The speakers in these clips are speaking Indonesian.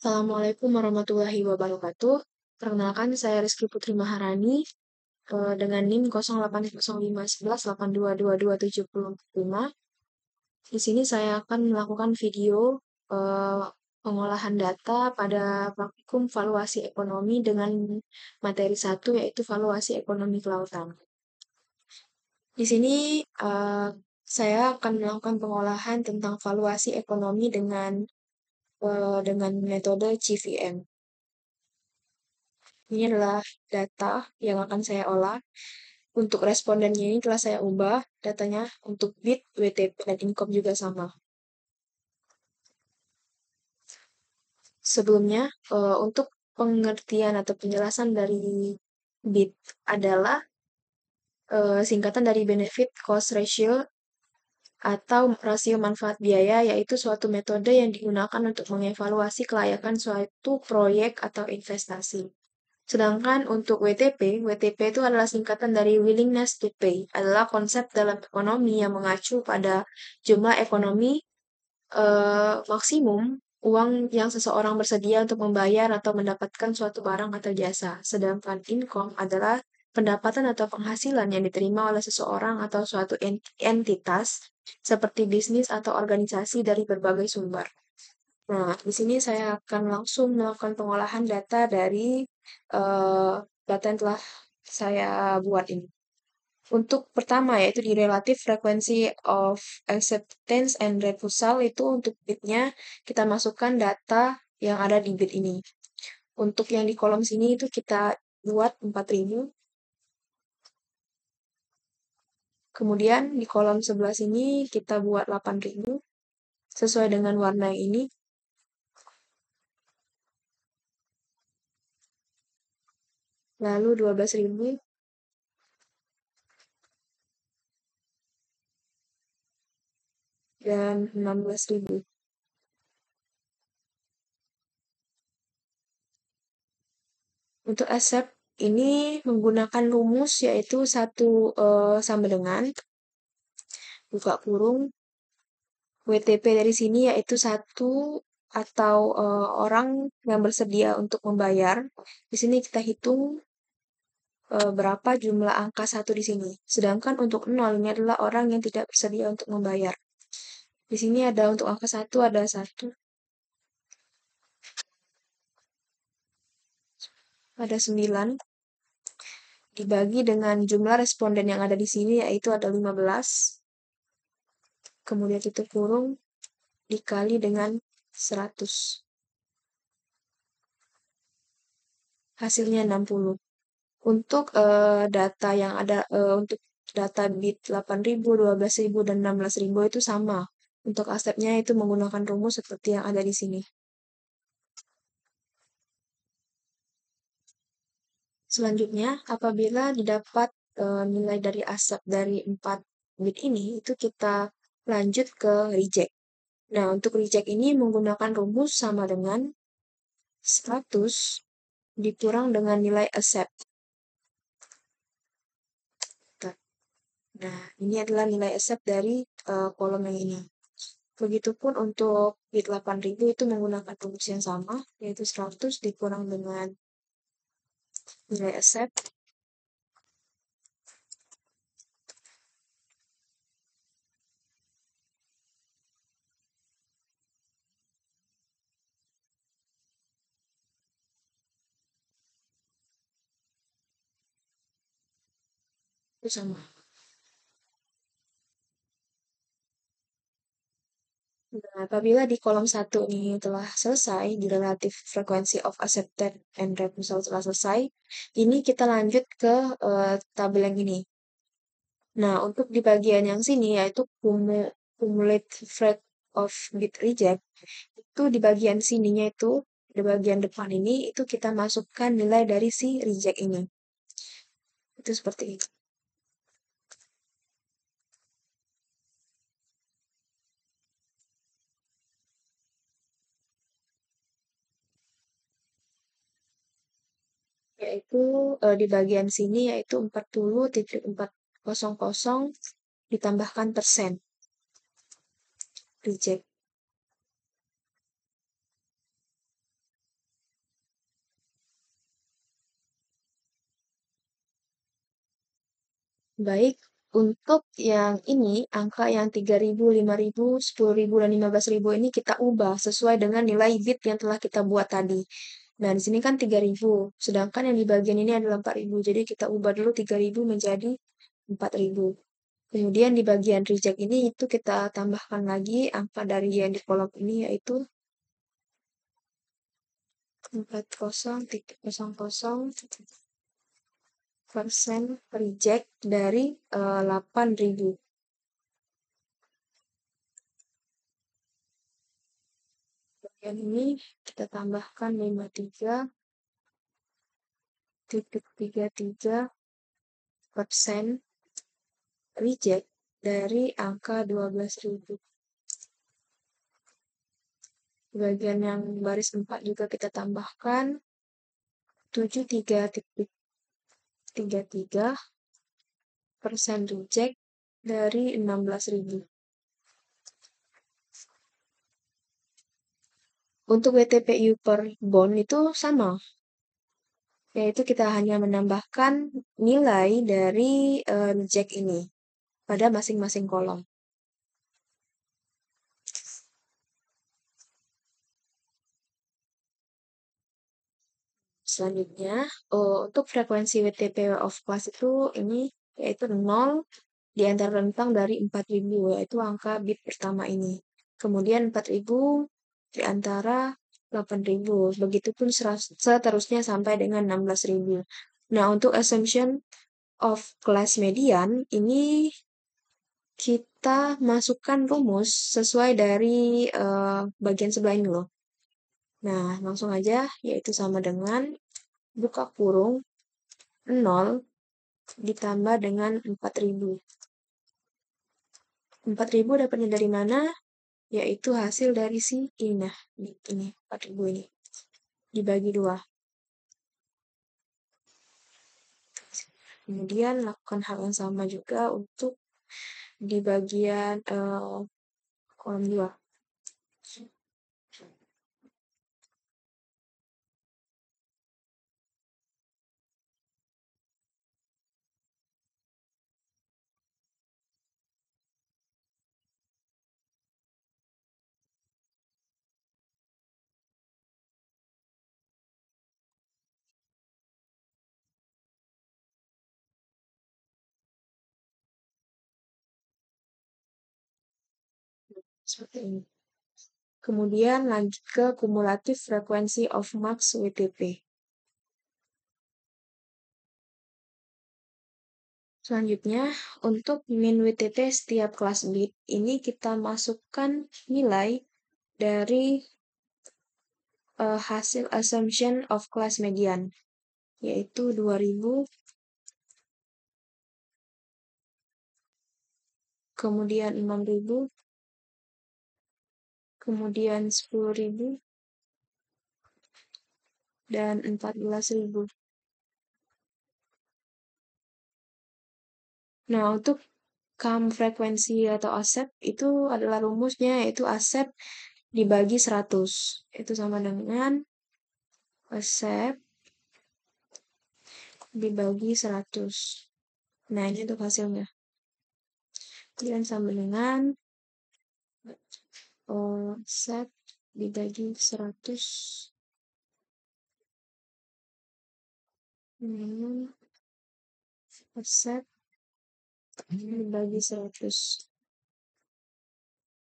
Assalamualaikum warahmatullahi wabarakatuh. Perkenalkan, saya Rizky Putri Maharani dengan NIM 080511822275. Di sini saya akan melakukan video eh, pengolahan data pada praktikum valuasi ekonomi dengan materi satu yaitu valuasi ekonomi kelautan. Di sini saya akan melakukan pengolahan tentang valuasi ekonomi dengan metode CVM. Ini adalah data yang akan saya olah. Untuk respondennya ini telah saya ubah datanya untuk bid, WTP, dan income juga sama. Sebelumnya, untuk pengertian atau penjelasan dari bid adalah singkatan dari benefit cost ratio atau rasio manfaat biaya, yaitu suatu metode yang digunakan untuk mengevaluasi kelayakan suatu proyek atau investasi. Sedangkan untuk WTP itu adalah singkatan dari willingness to pay, adalah konsep dalam ekonomi yang mengacu pada jumlah ekonomi maksimum uang yang seseorang bersedia untuk membayar atau mendapatkan suatu barang atau jasa. Sedangkan income adalah pendapatan atau penghasilan yang diterima oleh seseorang atau suatu entitas seperti bisnis atau organisasi dari berbagai sumber. Nah, di sini saya akan langsung melakukan pengolahan data dari data yang telah saya buat ini. Untuk pertama yaitu di relative frequency of acceptance and refusal, itu untuk bitnya kita masukkan data yang ada di bit ini. Untuk yang di kolom sini itu kita buat 4.000. Kemudian di kolom sebelah sini kita buat 8.000 sesuai dengan warna yang ini. Lalu 12.000 dan 16.000. Untuk accept ini menggunakan rumus yaitu satu sama dengan buka kurung WTP dari sini yaitu satu atau orang yang bersedia untuk membayar. Di sini kita hitung berapa jumlah angka satu di sini. Sedangkan untuk 0 ini adalah orang yang tidak bersedia untuk membayar. Di sini ada untuk angka satu ada 1, ada 9, dibagi dengan jumlah responden yang ada di sini yaitu ada 15. Kemudian tutup kurung dikali dengan 100. Hasilnya 60. Untuk data yang ada untuk data bit 8.000, 12.000, dan 16.000 itu sama. Untuk asetnya itu menggunakan rumus seperti yang ada di sini. Selanjutnya, apabila didapat nilai dari aset dari 4 bit ini, itu kita lanjut ke reject. Nah, untuk reject ini menggunakan rumus sama dengan 100 dikurang dengan nilai accept. Nah, ini adalah nilai accept dari kolom yang ini. Begitupun untuk bit 8.000 itu menggunakan rumus yang sama, yaitu 100 dikurang dengan nilai accept. Itu sama. Nah, apabila di kolom 1 ini telah selesai, di relative frequency of accepted and refusal telah selesai, ini kita lanjut ke tabel yang ini. Nah, untuk di bagian yang sini, yaitu cumulative rate of bit reject, itu di bagian sininya itu, di bagian depan ini, itu kita masukkan nilai dari si reject ini. Itu seperti itu. Yaitu di bagian sini yaitu 40.400 ditambahkan persen reject. Baik, untuk yang ini, angka yang 3.000, 5.000, 10.000, dan 15.000 ini kita ubah sesuai dengan nilai bit yang telah kita buat tadi. Nah, di sini kan 3.000, sedangkan yang di bagian ini adalah 4.000. Jadi kita ubah dulu 3.000 menjadi 4.000. Kemudian di bagian reject ini itu kita tambahkan lagi angka dari yang di kolom ini yaitu 40,00% reject dari 8.000. Bagian ini kita tambahkan 53.33% reject dari angka 12.000. Bagian yang baris 4 juga kita tambahkan 73.33% reject dari 16.000. Untuk WTPU per bond itu sama, yaitu kita hanya menambahkan nilai dari reject ini pada masing-masing kolom. Selanjutnya, untuk frekuensi WTP of class itu ini yaitu 0 di antara rentang dari 4.000, yaitu angka bit pertama ini. Kemudian 4.000 di antara 8.000. Begitupun seterusnya sampai dengan 16.000. Nah, untuk assumption of class median ini kita masukkan rumus sesuai dari bagian sebelah ini loh. Nah, langsung aja, yaitu sama dengan buka kurung 0 ditambah dengan 4.000. 4.000 dapatnya dari mana? Yaitu hasil dari si ini. Nah, ini 4.000 ini. Dibagi 2. Kemudian lakukan hal yang sama juga untuk di bagian kolom 2. Seperti ini. Kemudian lanjut ke kumulatif frequency of max WTP. Selanjutnya, untuk min WTP setiap kelas bit, ini kita masukkan nilai dari hasil assumption of class median, yaitu 2.000, kemudian 6.000, kemudian 10.000, dan 14.000. Nah, untuk kam frekuensi atau asep itu adalah rumusnya, yaitu asep dibagi 100. Itu sama dengan asep dibagi 100. Nah, ini untuk hasilnya. Kemudian sama dengan asep dibagi 100. Asep dibagi 100.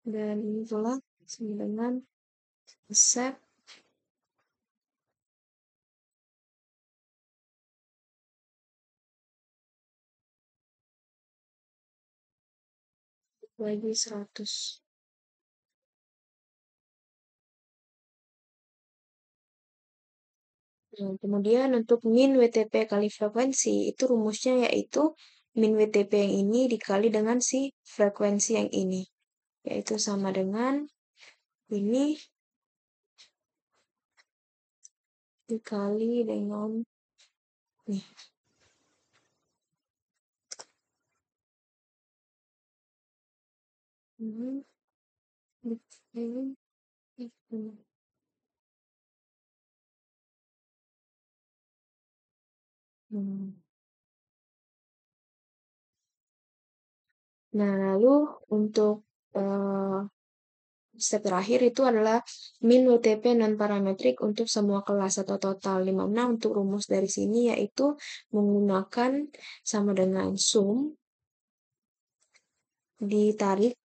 Dan ini pula sama dengan asep dibagi 100. Nah, kemudian untuk min WTP kali frekuensi, itu rumusnya yaitu min WTP yang ini dikali dengan si frekuensi yang ini. Yaitu sama dengan ini dikali dengan nih. Hmm. Nah, lalu untuk step terakhir itu adalah min WTP non-parametrik untuk semua kelas atau total, di mana untuk rumus dari sini yaitu menggunakan sama dengan sum ditarik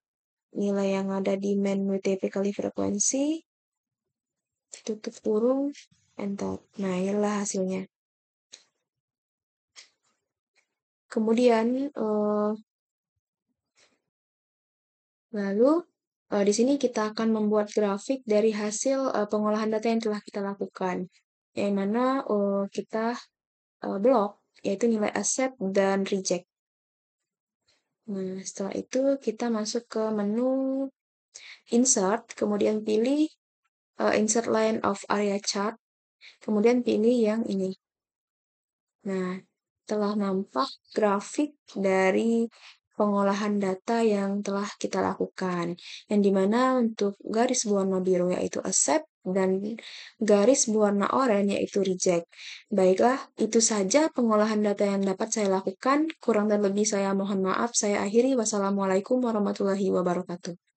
nilai yang ada di min WTP kali frekuensi, tutup kurung, enter. Nah, inilah hasilnya. Kemudian, lalu di sini kita akan membuat grafik dari hasil pengolahan data yang telah kita lakukan, yang mana kita blok, yaitu nilai accept dan reject. Nah, setelah itu kita masuk ke menu insert, kemudian pilih insert line of area chart, kemudian pilih yang ini. Nah, telah nampak grafik dari pengolahan data yang telah kita lakukan, yang dimana untuk garis berwarna biru yaitu accept dan garis berwarna oranye yaitu reject. Baiklah, itu saja pengolahan data yang dapat saya lakukan. Kurang dan lebih saya mohon maaf. Saya akhiri. Wassalamualaikum warahmatullahi wabarakatuh.